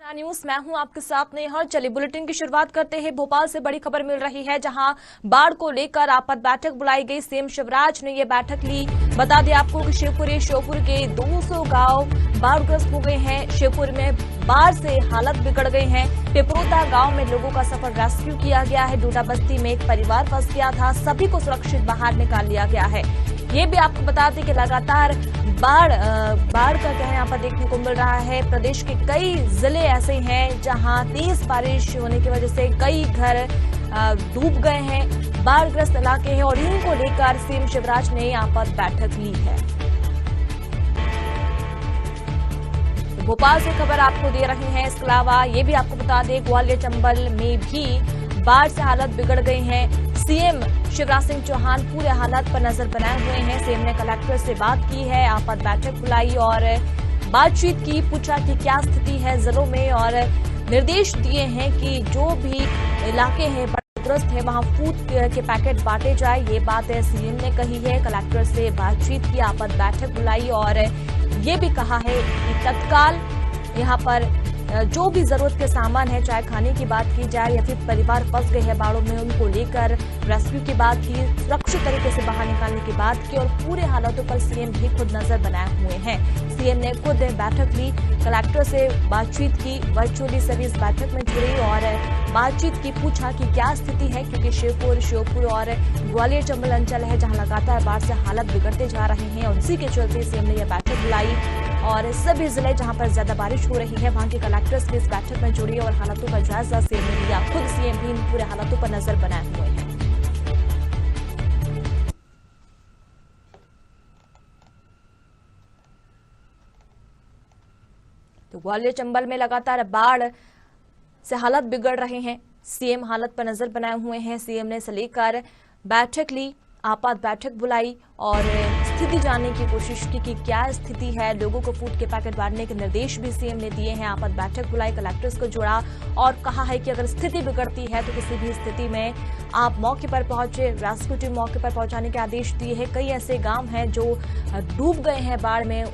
News मैं हूं आपके साथ नेहा। चलिए बुलेटिन की शुरुआत करते हैं। भोपाल से बड़ी खबर मिल रही है, जहां बाढ़ को लेकर आपात बैठक बुलाई गई। सीएम शिवराज ने यह बैठक ली। बता दें आपको कि श्योपुर के 200 गांव बाढ़ग्रस्त हो गए हैं। श्योपुर में बाढ़ से हालत बिगड़ गई है। पिपरोदा गांव में लोगों का सफल रेस्क्यू किया गया है। डोडा बस्ती में एक परिवार फंस गया था, सभी को सुरक्षित बाहर निकाल लिया गया है। ये भी आपको बता दें कि लगातार बाढ़ का कहना यहाँ पर देखने को मिल रहा है। प्रदेश के कई जिले ऐसे हैं जहां तेज बारिश होने की वजह से कई घर डूब गए हैं, बाढ़ग्रस्त इलाके हैं, और इनको लेकर सीएम शिवराज ने यहाँ पर बैठक ली है। तो भोपाल से खबर आपको दे रहे हैं। इसके अलावा ये भी आपको बता दें, ग्वालियर चंबल में भी बाढ़ से हालत बिगड़ गई है। सीएम शिवराज सिंह चौहान पूरे हालात पर नजर बनाए हुए हैं। सीएम ने कलेक्टर से बात की है, आपात बैठक बुलाई और बातचीत की, पूछा कि क्या स्थिति है जिलों में, और निर्देश दिए हैं कि जो भी इलाके हैं बाढ़ग्रस्त है वहां फूड के पैकेट बांटे जाए। ये बात सीएम ने कही है। कलेक्टर से बातचीत की, आपात बैठक बुलाई और ये भी कहा है कि तत्काल यहाँ पर जो भी जरूरत के सामान है, चाहे खाने की बात की जाए या फिर परिवार फंस गए हैं बाढ़ों में, उनको लेकर रेस्क्यू की बात की, सुरक्षित तरीके से बाहर निकालने की बात की, और पूरे हालातों पर सीएम भी खुद नजर बनाए हुए हैं। सीएम ने खुद बैठक ली, कलेक्टर से बातचीत की, वर्चुअली सभी इस बैठक में जुड़े और बातचीत की, पूछा कि क्या स्थिति है, क्योंकि श्योपुर और ग्वालियर चंबल अंचल है जहां लगातार बाढ़ से हालत बिगड़ते जा रहे हैं, और उसी के चलते सीएम ने यह बैठक बुलाई। और सभी जिले जहां पर ज्यादा बारिश हो रही है वहां के कलेक्टर्स भी इस बैठक में जुड़े और हालातों का जायजा सीएम ने लिया। खुद सीएम भी इन पूरे हालातों पर नजर बनाए हुए हैं। तो ग्वालियर चंबल में लगातार बाढ़ से हालत बिगड़ रहे हैं। सीएम हालत पर नजर बनाए हुए हैं। सीएम ने इसे लेकर बैठक ली, आपात बैठक बुलाई और स्थिति जानने की कोशिश की कि क्या स्थिति है। लोगों को फूड के पैकेट बांटने के निर्देश भी सीएम ने दिए हैं। आपात बैठक बुलाई, कलेक्टर्स को जोड़ा और कहा है कि अगर स्थिति बिगड़ती है तो किसी भी स्थिति में आप मौके पर पहुंचे। रेस्क्यू टीम मौके पर पहुंचाने के आदेश दिए हैं। कई ऐसे गांव हैं जो डूब गए हैं बाढ़ में,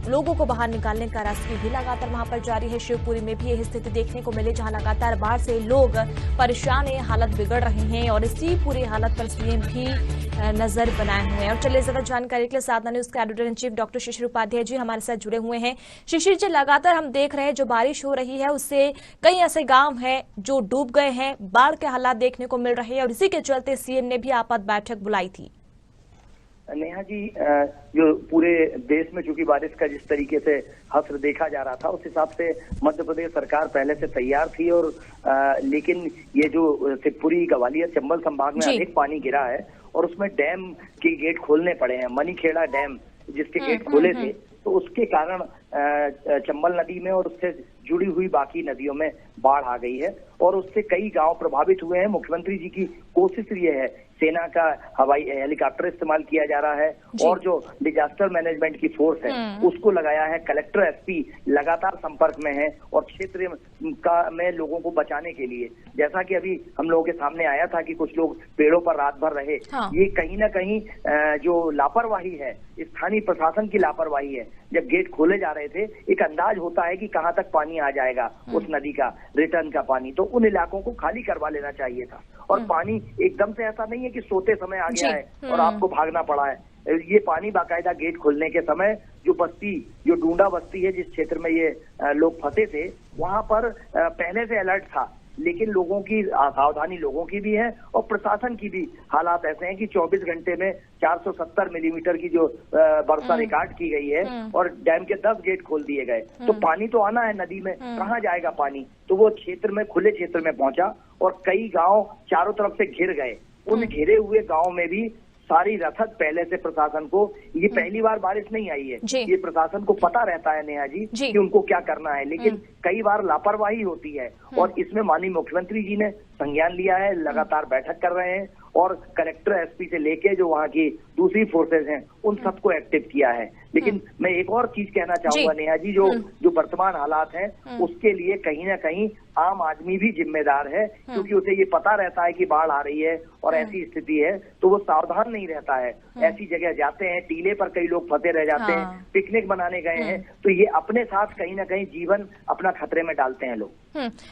लोगों को बाहर निकालने का रेस्क्यू भी लगातार वहां पर जारी है। शिवपुरी में भी यही स्थिति देखने को मिली, जहां लगातार बाढ़ से लोग परेशान हैं, हालत बिगड़ रहे हैं, और इसी पूरी हालत पर सीएम भी नजर बनाए हुए हैं। और चलिए ज्यादा जानकारी के लिए साधना न्यूज के एडिटर इन चीफ डॉक्टर शिशिर उपाध्याय जी हमारे साथ जुड़े हुए हैं। शिशिर जी, लगातार हम देख रहे हैं जो बारिश हो रही है उससे कई ऐसे गांव हैं जो डूब गए हैं, बाढ़ के हालात देखने को मिल रहे हैं, और इसी के चलते सीएम ने भी आपात बैठक बुलाई थी। नेहा जी, जो पूरे देश में चूंकि बारिश का जिस तरीके से हस्र देखा जा रहा था, उस हिसाब से मध्य प्रदेश सरकार पहले से तैयार थी, और लेकिन ये जो शिवपुरी ग्वालियर चंबल संभाग में अधिक पानी गिरा है और उसमें डैम के गेट खोलने पड़े हैं। मनीखेड़ा डैम जिसके गेट खोले थे, तो उसके कारण चंबल नदी में और उससे जुड़ी हुई बाकी नदियों में बाढ़ आ गई है और उससे कई गांव प्रभावित हुए हैं। मुख्यमंत्री जी की कोशिश ये है, सेना का हवाई हेलीकॉप्टर इस्तेमाल किया जा रहा है और जो डिजास्टर मैनेजमेंट की फोर्स है उसको लगाया है। कलेक्टर एसपी लगातार संपर्क में है और क्षेत्र में लोगों को बचाने के लिए, जैसा कि अभी हम लोगों के सामने आया था कि कुछ लोग पेड़ों पर रात भर रहे। ये कहीं ना कहीं जो लापरवाही है, स्थानीय प्रशासन की लापरवाही है। जब गेट खोले जा रहे थे, एक अंदाज होता है कि कहां तक पानी आ जाएगा उस नदी का, रिटर्न का पानी, तो उन इलाकों को खाली करवा लेना चाहिए था। और पानी एकदम से ऐसा नहीं है कि सोते समय आ गया है और आपको भागना पड़ा है। ये पानी बाकायदा गेट खोलने के समय जो डूंडा बस्ती है, जिस क्षेत्र में ये लोग फंसे थे, वहां पर पहले से अलर्ट था, लेकिन लोगों की सावधानी लोगों की भी है और प्रशासन की भी। हालात ऐसे हैं कि 24 घंटे में 470 मिलीमीटर की जो वर्षा रिकॉर्ड की गई है और डैम के 10 गेट खोल दिए गए। तो पानी तो आना है नदी में, कहाँ जाएगा पानी? तो वो क्षेत्र में, खुले क्षेत्र में पहुंचा और कई गांव चारों तरफ से घिर गए। उन घिरे हुए गांव में भी सारी रसद पहले से प्रशासन को, ये पहली बार बारिश नहीं आई है, ये प्रशासन को पता रहता है नेहा जी कि उनको क्या करना है, लेकिन कई बार लापरवाही होती है और इसमें माननीय मुख्यमंत्री जी ने संज्ञान लिया है, लगातार बैठक कर रहे हैं और कलेक्टर एसपी से लेके जो वहाँ की दूसरी फोर्सेज हैं उन सबको एक्टिव किया है। लेकिन मैं एक और चीज कहना चाहूंगा नेहा जी, जो वर्तमान हालात हैं उसके लिए कहीं ना कहीं आम आदमी भी जिम्मेदार है, क्योंकि उसे ये पता रहता है कि बाढ़ आ रही है और ऐसी स्थिति है, तो वो सावधान नहीं रहता है। ऐसी जगह जाते हैं, टीले पर कई लोग फंसे रह जाते हैं, पिकनिक मनाने गए हैं, तो ये अपने साथ कहीं ना कहीं जीवन अपना खतरे में डालते हैं लोग।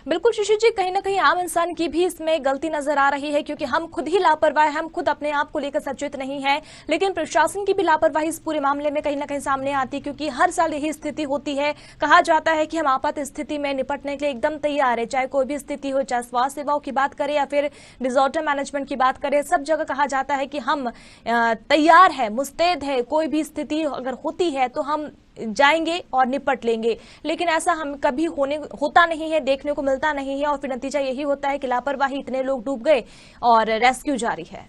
बिल्कुल शिशिर जी, कहीं ना कहीं आम इंसान की भी इसमें गलती नजर आ रही है, क्योंकि हम खुद ही लापरवाह, हम खुद अपने आप को लेकर सचेत नहीं है, लेकिन प्रशासन की भी लापरवाही इस पूरे मामले में कहीं ना कहीं सामने आती है, क्योंकि हर साल यही स्थिति होती है। कहा जाता है कि हम आपात स्थिति में निपटने के लिए एकदम तैयार है, चाहे कोई भी स्थिति हो, चाहे स्वास्थ्य सेवाओं की बात करें या फिर डिजास्टर मैनेजमेंट की बात करें, सब जगह कहा जाता है कि हम तैयार है, मुस्तैद है, कोई भी स्थिति अगर होती है तो हम जाएंगे और निपट लेंगे। लेकिन ऐसा हम कभी होता नहीं है, देखने को मिलता नहीं है, और फिर नतीजा यही होता है कि लापरवाही, इतने लोग डूब गए और रेस्क्यू जारी है।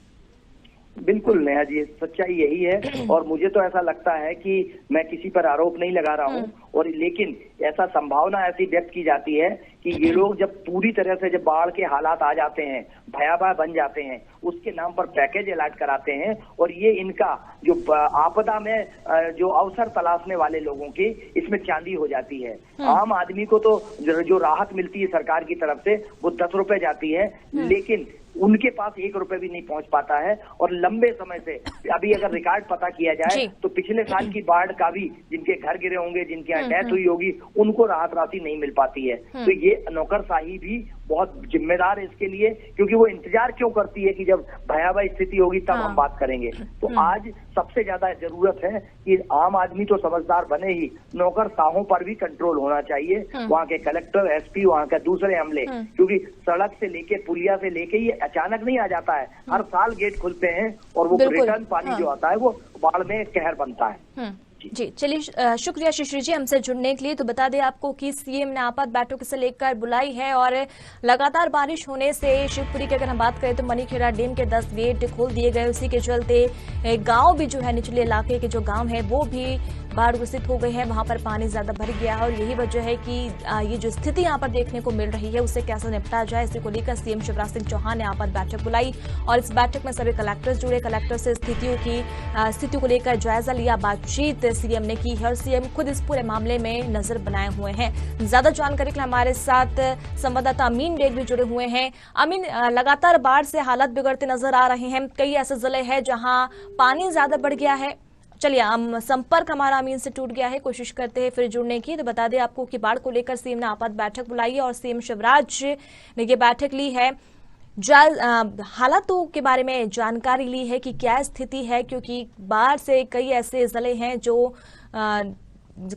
बिल्कुल नेहा जी, सच्चाई यही है, और मुझे तो ऐसा लगता है कि मैं किसी पर आरोप नहीं लगा रहा हूँ, और लेकिन ऐसा संभावना ऐसी व्यक्त की जाती है कि ये लोग जब पूरी तरह से जब बाढ़ के हालात आ जाते हैं, भयावह बन जाते हैं, उसके नाम पर पैकेज अलॉट कराते हैं, और ये इनका जो आपदा में जो अवसर तलाशने वाले लोगों की इसमें चांदी हो जाती है। आम आदमी को तो जो राहत मिलती है सरकार की तरफ से वो 10 रुपए जाती है, लेकिन उनके पास 1 रुपए भी नहीं पहुंच पाता है। और लंबे समय से अभी अगर रिकॉर्ड पता किया जाए तो पिछले साल की बाढ़ का भी जिनके घर गिरे होंगे, जिनके यहाँ डेथ हुई होगी, उनको राहत राशि नहीं मिल पाती है। तो ये नौकरशाही भी बहुत जिम्मेदार है इसके लिए, क्योंकि वो इंतजार क्यों करती है कि जब भयावह स्थिति होगी तब हम बात करेंगे। तो आज सबसे ज्यादा जरूरत है कि आम आदमी तो समझदार बने ही, नौकरशाहों पर भी कंट्रोल होना चाहिए, वहाँ के कलेक्टर, एसपी, वहाँ के दूसरे अमले, क्योंकि सड़क से लेके पुलिया से लेके ये अचानक नहीं आ जाता है, हर साल गेट खुलते हैं और वो रिटर्न पानी जो आता है वो बाढ़ में कहर बनता है। जी चलिए, शुक्रिया शिशिर जी हमसे जुड़ने के लिए। तो बता दें आपको कि सीएम ने आपात बैठक से लेकर बुलाई है, और लगातार बारिश होने से शिवपुरी की अगर हम बात करें तो मनीखेड़ा डैम के 10 गेट खोल दिए गए। उसी के चलते गांव भी जो है, निचले इलाके के जो गांव है वो भी बाढ़ ग्रसित हो गए हैं, वहां पर पानी ज्यादा भर गया है, और यही वजह है कि ये जो स्थिति यहां पर देखने को मिल रही है उससे कैसे निपटा जाए, इसी को लेकर सीएम शिवराज सिंह चौहान ने आपात बैठक बुलाई, और इस बैठक में सभी कलेक्टर्स जुड़े, कलेक्टर से स्थिति को लेकर जायजा लिया, बातचीत सीएम ने की है, और सीएम खुद इस पूरे मामले में नजर बनाए हुए हैं। ज्यादा जानकारी के लिए हमारे साथ संवाददाता अमीन बेग भी जुड़े हुए हैं। अमीन, लगातार बाढ़ से हालात बिगड़ते नजर आ रहे हैं, कई ऐसे जिले हैं जहां पानी ज्यादा बढ़ गया है। चलिए, हम संपर्क हमारा अमीन से टूट गया है, कोशिश करते हैं फिर जुड़ने की। तो बता दें आपको कि बाढ़ को लेकर सीएम ने आपात बैठक बुलाई है, और सीएम शिवराज ने ये बैठक ली है, हालातों के बारे में जानकारी ली है कि क्या स्थिति है, क्योंकि बाढ़ से कई ऐसे जिले हैं जो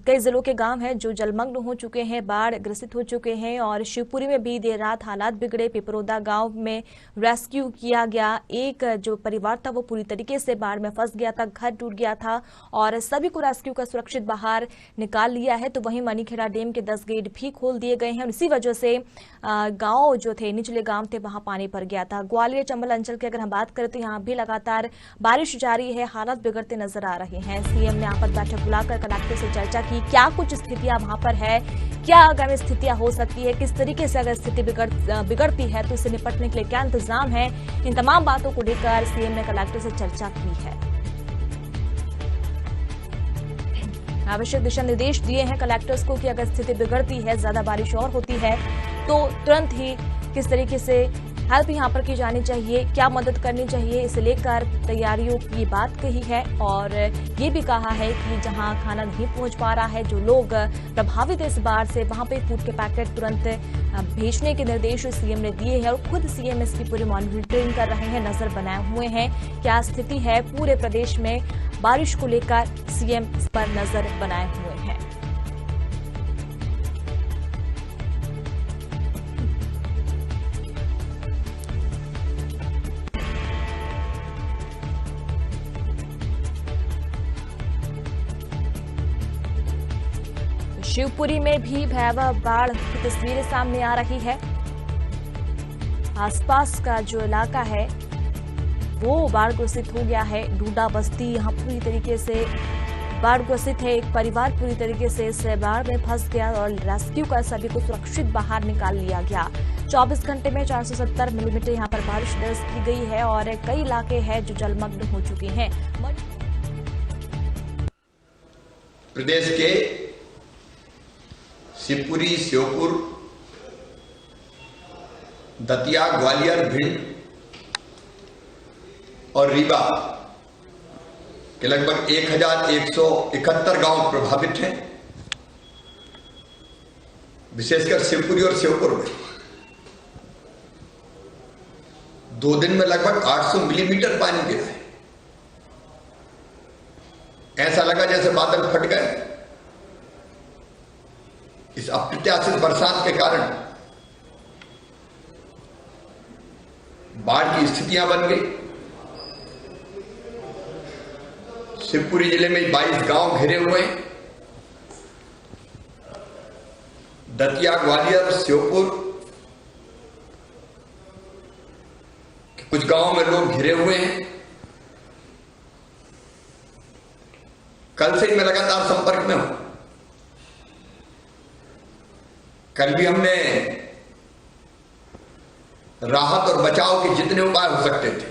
कई जिलों के गांव हैं जो जलमग्न हो चुके हैं, बाढ़ ग्रसित हो चुके हैं, और शिवपुरी में भी देर रात हालात बिगड़े। पिपरोदा गांव में रेस्क्यू किया गया, एक जो परिवार था वो पूरी तरीके से बाढ़ में फंस गया था, घर टूट गया था, और सभी को रेस्क्यू कर सुरक्षित बाहर निकाल लिया है। तो वहीं मनीखेड़ा डैम के 10 गेट भी खोल दिए गए हैं, और इसी वजह से गाँव जो थे, निचले गाँव थे, वहां पानी भर गया था। ग्वालियर चंबल अंचल की अगर हम बात करें तो यहाँ भी लगातार बारिश जारी है, हालात बिगड़ते नजर आ रहे हैं। सीएम ने आपात बैठक बुलाकर कलेक्टर से चर्चा की, क्या कुछ स्थितियां वहां पर है, क्या आगामी स्थितियां हो सकती है, किस तरीके से अगर स्थिति बिगड़ती है तो इससे निपटने के लिए क्या इंतजाम है, इन तमाम बातों को लेकर सीएम ने कलेक्टर से चर्चा की है। आवश्यक दिशा निर्देश दिए हैं कलेक्टर्स को कि अगर स्थिति बिगड़ती है, ज्यादा बारिश और होती है तो तुरंत ही किस तरीके से हेल्प यहाँ पर की जानी चाहिए, क्या मदद करनी चाहिए, इसे लेकर तैयारियों की बात कही है। और ये भी कहा है कि जहां खाना नहीं पहुंच पा रहा है, जो लोग प्रभावित है इस बाढ़ से, वहां पे फूड के पैकेट तुरंत भेजने के निर्देश सीएम ने दिए हैं, और खुद सीएम इसकी पूरी मॉनिटरिंग कर रहे हैं, नजर बनाए हुए हैं। क्या स्थिति है पूरे प्रदेश में बारिश को लेकर, सीएम इस पर नजर बनाए हुए हैं। शिवपुरी में भी भयावह बाढ़ की तस्वीरें सामने आ रही है। आसपास का जो इलाका है वो बाढ़ ग्रसित हो गया है। डूडा बस्ती यहाँ पूरी तरीके से बाढ़ ग्रसित है। एक परिवार पूरी तरीके से इस बाढ़ में फंस गया और रेस्क्यू कर सभी को सुरक्षित बाहर निकाल लिया गया। 24 घंटे में 470 मिलीमीटर यहाँ पर बारिश दर्ज की गई है और कई इलाके हैं जो जलमग्न हो चुके हैं। प्रदेश के शिवपुरी, श्योपुर, दतिया, ग्वालियर, भिंड और रीवा के लगभग 1171 गांव प्रभावित हैं। विशेषकर शिवपुरी और श्योपुर में 2 दिन में लगभग 800 मिलीमीटर पानी गिरा है। ऐसा लगा जैसे बादल फट गए। इस अप्रत्याशित बरसात के कारण बाढ़ की स्थितियां बन गई। शिवपुरी जिले में 22 गांव घिरे हुए हैं। दतिया, ग्वालियर, श्योपुर कुछ गांवों में लोग घिरे हुए हैं। कल से ही मैं लगातार संपर्क में हूं। कल भी हमने राहत और बचाव के जितने उपाय हो सकते थे,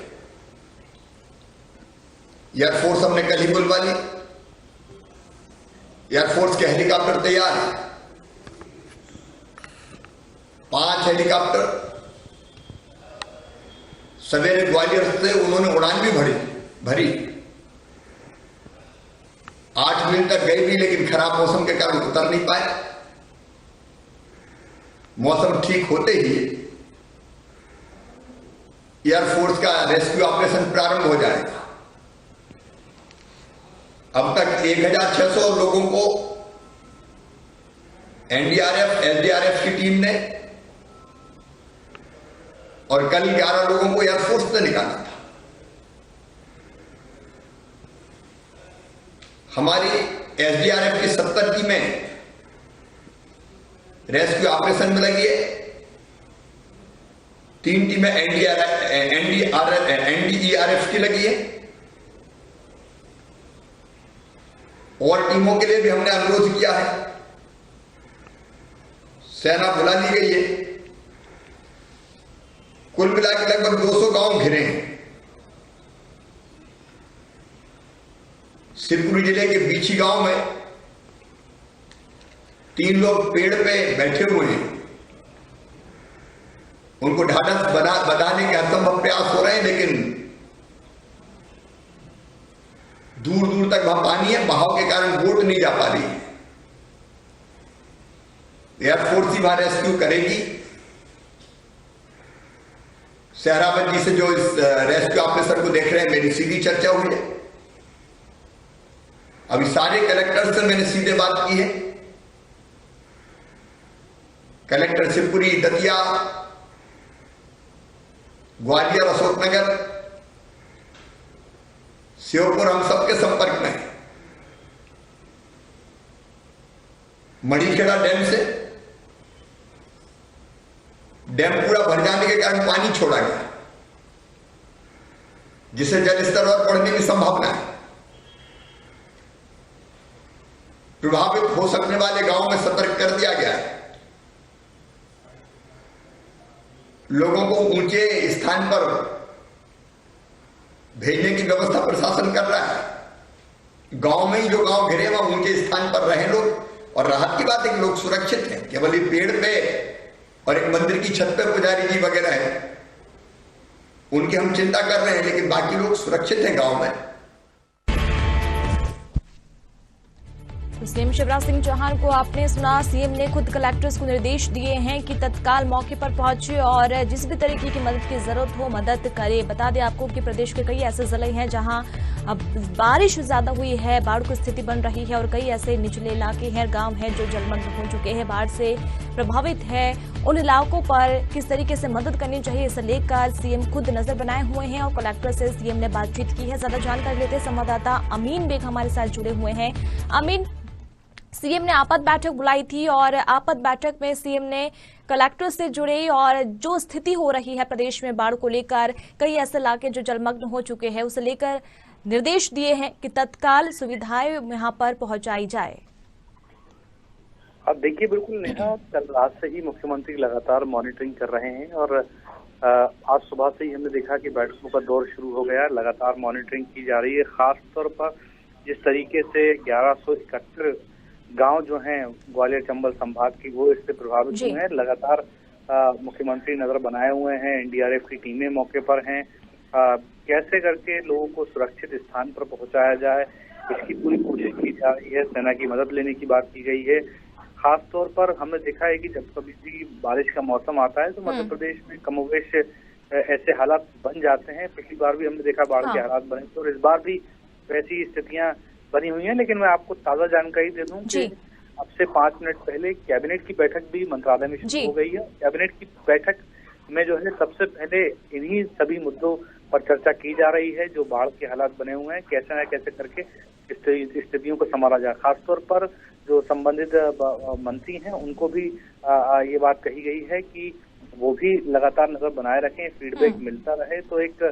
एयरफोर्स हमने कल ही बुलवा ली। एयरफोर्स के हेलीकॉप्टर तैयार है। 5 हेलीकॉप्टर सवेरे ग्वालियर से उन्होंने उड़ान भी भरी। 8 मिनट तक गई भी, लेकिन खराब मौसम के कारण उतर नहीं पाए। मौसम ठीक होते ही एयरफोर्स का रेस्क्यू ऑपरेशन प्रारंभ हो जाएगा। अब तक 1600 लोगों को एनडीआरएफ, एसडीआरएफ की टीम ने और कल 11 लोगों को एयरफोर्स ने निकाला था। हमारी एसडीआरएफ की 70 टीमें रेस्क्यू ऑपरेशन में लगी है। 3 टीमें एनडीआरएफ की लगी है। और टीमों के लिए भी हमने अनुरोध किया है। सेना बुला ली गई है। कुल मिलाकर लगभग 200 गांव घिरे हैं। शिवपुरी जिले के बीची गांव में 3 लोग पेड़ पे बैठे हुए हैं। उनको ढांढस बनाने के असंभव प्रयास हो रहे हैं, लेकिन दूर दूर तक वहां पानी है। बहाव के कारण बोट नहीं जा पा रही है। एयरफोर्स ही वहां रेस्क्यू करेगी। सहरावत जी से जो इस रेस्क्यू ऑपरेशन को देख रहे हैं, मेरी सीधी चर्चा हुई है। अभी सारे कलेक्टर से मैंने सीधे बात की है। कलेक्टर शिवपुरी, दतिया, ग्वालियर, अशोकनगर, श्योपुर, हम सबके संपर्क में हैं। मणिखेड़ा डैम से डैम पूरा भर जाने के कारण पानी छोड़ा गया, जिससे जल स्तर और बढ़ने की संभावना है। प्रभावित हो सकने वाले गांवों में सतर्क कर दिया गया है। लोगों को ऊंचे स्थान पर भेजने की व्यवस्था प्रशासन कर रहा है। गांव में ही जो गांव घिरे वहां ऊंचे स्थान पर रहे लोग। और राहत की बात है कि लोग सुरक्षित हैं। केवल ये पेड़ पे और एक मंदिर की छत पे पुजारी जी वगैरह है, उनकी हम चिंता कर रहे हैं, लेकिन बाकी लोग सुरक्षित हैं गांव में। सीएम शिवराज सिंह चौहान को आपने सुना। सीएम ने खुद कलेक्टर्स को निर्देश दिए हैं कि तत्काल मौके पर पहुंचे और जिस भी तरीके की मदद की जरूरत हो मदद करे। बता दें आपको कि प्रदेश के कई ऐसे जिले हैं जहां अब बारिश ज्यादा हुई है, बाढ़ की स्थिति बन रही है और कई ऐसे निचले इलाके हैं, गांव हैं जो जलमग्न हो चुके हैं, बाढ़ से प्रभावित है। उन इलाकों पर किस तरीके से मदद करनी चाहिए, इसे लेकर सीएम खुद नजर बनाए हुए हैं और कलेक्टर से सीएम ने बातचीत की है। ज्यादा जानकारी लेते संवाददाता अमीन बेग हमारे साथ जुड़े हुए हैं। अमीन, सीएम ने आपात बैठक बुलाई थी और आपात बैठक में सीएम ने कलेक्टर से जुड़े और जो स्थिति हो रही है प्रदेश में बाढ़ को लेकर, कई ऐसे इलाके जो जलमग्न हो चुके हैं, उसे लेकर निर्देश दिए हैं कि तत्काल सुविधाएं यहां पर पहुंचाई जाए। अब देखिए, बिल्कुल नेहा, कल रात से ही मुख्यमंत्री लगातार मॉनिटरिंग कर रहे हैं और आज सुबह से ही हमने देखा कि बैठकों का दौर शुरू हो गया। लगातार मॉनिटरिंग की जा रही है। खास तौर पर जिस तरीके से 1171 गांव जो हैं ग्वालियर चंबल संभाग की वो इससे प्रभावित हुए हैं। लगातार मुख्यमंत्री नजर बनाए हुए हैं, एनडीआरएफ की टीमें मौके पर हैं। कैसे करके लोगों को सुरक्षित स्थान पर पहुंचाया जाए, इसकी पूरी कोशिश की जा रही है। सेना की मदद लेने की बात की गई है। खास तौर पर हमने देखा है कि जब कभी भी बारिश का मौसम आता है तो मध्य प्रदेश में कमोवेश ऐसे हालात बन जाते हैं। पिछली बार भी हमने देखा बाढ़ के हालात बने थे और इस बार भी वैसी स्थितियां बनी हुई हैं। लेकिन मैं आपको ताजा जानकारी दे दूं कि अब से 5 मिनट पहले कैबिनेट की बैठक भी मंत्रालय में शुरू हो गई है। कैबिनेट की बैठक में जो है सबसे पहले इन्हीं सभी मुद्दों पर चर्चा की जा रही है जो बाढ़ के हालात बने हुए हैं, कैसे न कैसे करके स्थितियों को संभाला जाए। खासतौर पर जो संबंधित मंत्री हैं उनको भी ये बात कही गई है कि वो भी लगातार नजर बनाए रखें, फीडबैक मिलता रहे। तो एक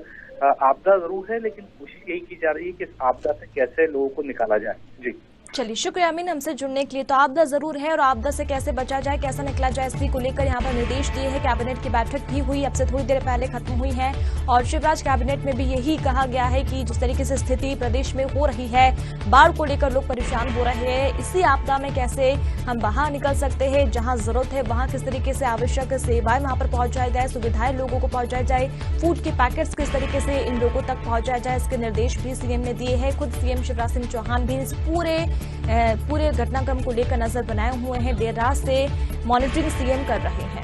आपदा जरूर है, लेकिन कोशिश यही की जा रही है कि इस आपदा से कैसे लोगों को निकाला जाए। जी चलिए, शुक्रिया अमीन हमसे जुड़ने के लिए। तो आपदा जरूर है और आपदा से कैसे बचा जाए, कैसे निकला जाए, इसी को लेकर यहाँ पर निर्देश दिए हैं। कैबिनेट की बैठक भी हुई, अब से थोड़ी देर पहले खत्म हुई है और शिवराज कैबिनेट में भी यही कहा गया है कि जिस तरीके से स्थिति प्रदेश में हो रही है, बाढ़ को लेकर लोग परेशान हो रहे हैं, इसी आपदा में कैसे हम बाहर निकल सकते हैं, जहाँ जरूरत है वहाँ किस तरीके से आवश्यक सेवाएं वहाँ पर पहुंचाई जाए, सुविधाएं लोगों को पहुंचाई जाए, फूड के पैकेट्स किस तरीके से इन लोगों तक पहुंचाया जाए, इसके निर्देश भी सीएम ने दिए हैं। खुद सीएम शिवराज सिंह चौहान भी इस पूरे घटनाक्रम को लेकर नजर बनाए हुए हैं। देर रात से मॉनिटरिंग सीएम कर रहे हैं।